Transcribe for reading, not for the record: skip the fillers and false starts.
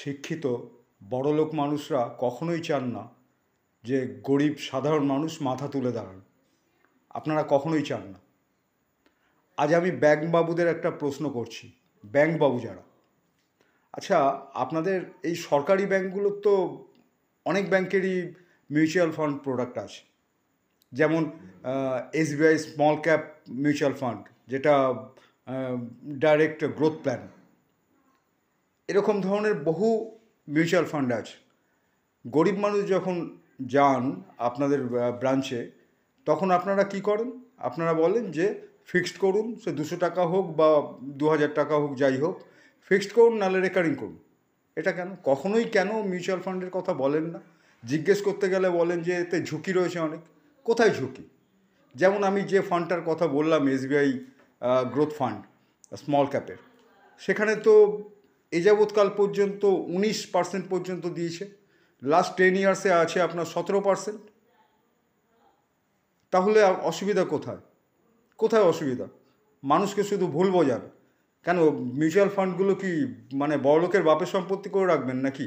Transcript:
শিক্ষিত বড়লোক মানুষরা কখনোই চান না যে গরিব সাধারণ মানুষ মাথা তুলে দাঁড়ান। আপনারা কখনোই চান না। আজ আমি ব্যাংকবাবুদের একটা প্রশ্ন করছি। ব্যাংকবাবু যারা, আচ্ছা, আপনাদের এই সরকারি ব্যাংকগুলোর তো অনেক ব্যাংকেরই মিউচুয়াল ফান্ড প্রোডাক্ট আছে, যেমন SBI small cap mutual fund, যেটা ডাইরেক্ট গ্রোথ প্ল্যান, এরকম ধরনের বহু মিউচুয়াল ফান্ড আছে। গরিব মানুষ যখন যান আপনাদের ব্রাঞ্চে, তখন আপনারা কি করেন? আপনারা বলেন যে ফিক্সড করুন, সে 200 টাকা হোক বা 2000 টাকা হোক, যাই হোক, ফিক্সড করুন, নাহলে রেকারিং করুন। এটা কেন? কখনোই কেন মিউচুয়াল ফান্ডের কথা বলেন না? জিজ্ঞেস করতে গেলে বলেন যে এতে ঝুঁকি রয়েছে অনেক। কোথায় ঝুঁকি? যেমন আমি যে ফান্ডটার কথা বললাম, এসবিআই গ্রোথ ফান্ড স্মল ক্যাপের, সেখানে তো এ যাবৎকাল পর্যন্ত 19% পর্যন্ত দিয়েছে। লাস্ট 10 ইয়ার্সে আছে আপনার 17%। তাহলে অসুবিধা কোথায়? কোথায় অসুবিধা? মানুষকে শুধু ভুল বোঝান। কেন মিউচুয়াল ফান্ডগুলো কি মানে বড়লোকের বাপের সম্পত্তি করে রাখবেন নাকি?